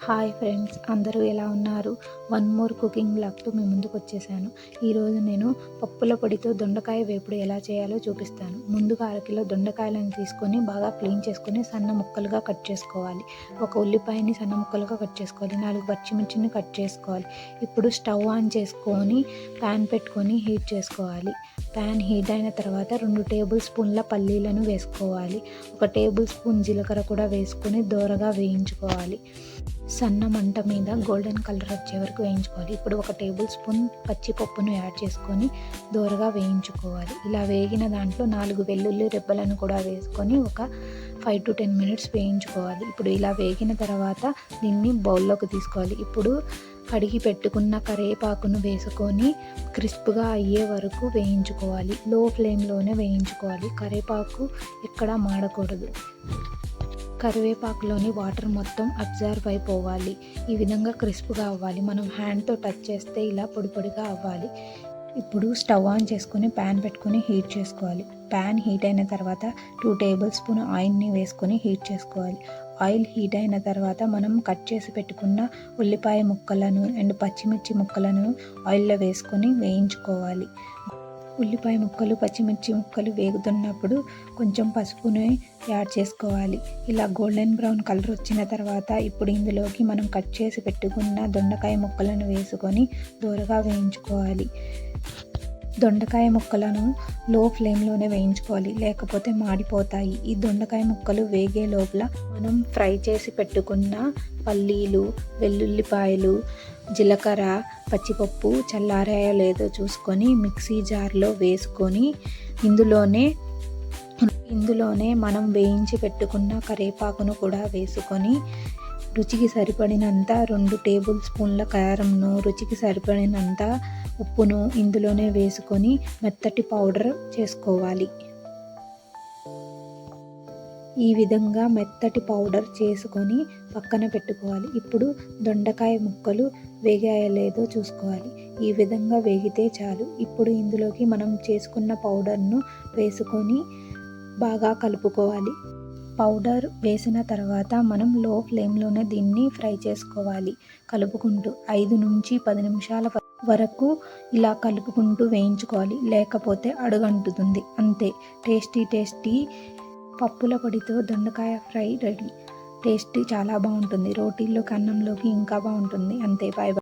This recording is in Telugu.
హాయ్ ఫ్రెండ్స్, అందరూ ఎలా ఉన్నారు? వన్ మోర్ కుకింగ్ బ్లాగ్తో మీ ముందుకు వచ్చేసాను. ఈరోజు నేను పప్పుల పొడితో దొండకాయ వేపుడు ఎలా చేయాలో చూపిస్తాను. ముందుగా అరకిలో దొండకాయలను తీసుకొని బాగా క్లీన్ చేసుకొని సన్న ముక్కలుగా కట్ చేసుకోవాలి. ఒక ఉల్లిపాయని సన్న ముక్కలుగా కట్ చేసుకోవాలి. 4 పచ్చిమిర్చిని కట్ చేసుకోవాలి. ఇప్పుడు స్టవ్ ఆన్ చేసుకొని ప్యాన్ పెట్టుకొని హీట్ చేసుకోవాలి. ప్యాన్ హీట్ అయిన తర్వాత 2 టేబుల్ స్పూన్ల పల్లీలను వేసుకోవాలి. 1 టేబుల్ స్పూన్ జీలకర్ర కూడా వేసుకొని దోరగా వేయించుకోవాలి. సన్న మంట మీద గోల్డెన్ కలర్ వచ్చే వరకు వేయించుకోవాలి. ఇప్పుడు 1 టేబుల్ స్పూన్ పచ్చిపప్పును యాడ్ చేసుకొని దోరగా వేయించుకోవాలి. ఇలా వేగిన దాంట్లో 4 వెల్లుల్లి రెబ్బలను కూడా వేసుకొని ఒక 5 to 10 మినిట్స్ వేయించుకోవాలి. ఇప్పుడు ఇలా వేగిన తర్వాత దీన్ని బౌల్లోకి తీసుకోవాలి. ఇప్పుడు కడిగి పెట్టుకున్న కరివేపాకును వేసుకొని క్రిస్ప్గా అయ్యే వరకు వేయించుకోవాలి. లో ఫ్లేమ్లోనే వేయించుకోవాలి. కరివేపాకు ఎక్కడా మాడకూడదు. కరివేపాకులోని వాటర్ మొత్తం అబ్జర్వ్ అయిపోవాలి. ఈ విధంగా క్రిస్ప్గా అవ్వాలి. మనం హ్యాండ్తో టచ్ చేస్తే ఇలా పొడి పొడిగా అవ్వాలి. ఇప్పుడు స్టవ్ ఆన్ చేసుకొని ప్యాన్ పెట్టుకొని హీట్ చేసుకోవాలి. ప్యాన్ హీట్ అయిన తర్వాత 2 టేబుల్ స్పూన్ ఆయిల్ని వేసుకొని హీట్ చేసుకోవాలి. ఆయిల్ హీట్ అయిన తర్వాత మనం కట్ చేసి పెట్టుకున్న ఉల్లిపాయ ముక్కలను అండ్ పచ్చిమిర్చి ముక్కలను ఆయిల్లో వేసుకొని వేయించుకోవాలి. ఉల్లిపాయ ముక్కలు పచ్చిమిర్చి ముక్కలు వేగుతున్నప్పుడు కొంచెం పసుపుని యాడ్ చేసుకోవాలి. ఇలా గోల్డెన్ బ్రౌన్ కలర్ వచ్చిన తర్వాత ఇప్పుడు ఇందులోకి మనం కట్ చేసి పెట్టుకున్న దొండకాయ ముక్కలను వేసుకొని దోరగా వేయించుకోవాలి. దొండకాయ ముక్కలను లో ఫ్లేమ్లోనే వేయించుకోవాలి, లేకపోతే మాడిపోతాయి. ఈ దొండకాయ ముక్కలు వేగే లోపల మనం ఫ్రై చేసి పెట్టుకున్న పల్లీలు, వెల్లుల్లిపాయలు, జీలకర్ర, పచ్చిపప్పు చల్లారాయో లేదో చూసుకొని మిక్సీ జార్లో వేసుకొని ఇందులోనే మనం వేయించి పెట్టుకున్న కరివేపాకును కూడా వేసుకొని రుచికి సరిపడినంత 2 టేబుల్ స్పూన్ల కారంను, రుచికి సరిపడినంత ఉప్పును ఇందులోనే వేసుకొని మెత్తటి పౌడర్ చేసుకోవాలి. ఈ విధంగా మెత్తటి పౌడర్ చేసుకొని పక్కన పెట్టుకోవాలి. ఇప్పుడు దొండకాయ ముక్కలు వేగాయో లేదో చూసుకోవాలి. ఈ విధంగా వేగితే చాలు. ఇప్పుడు ఇందులోకి మనం చేసుకున్న పౌడర్ను వేసుకొని బాగా కలుపుకోవాలి. పౌడర్ వేసిన తర్వాత మనం లో ఫ్లేమ్లోనే దీన్ని ఫ్రై చేసుకోవాలి. కలుపుకుంటూ 5 నుంచి 10 నిమిషాల వరకు ఇలా కలుపుకుంటూ వేయించుకోవాలి, లేకపోతే అడుగంటుతుంది. అంతే, టేస్టీ పప్పుల పొడితో దొండకాయ ఫ్రై రెడీ. టేస్టీ చాలా బాగుంటుంది. రోటీల్లోకి, అన్నంలోకి ఇంకా బాగుంటుంది. అంతే, బాయ్.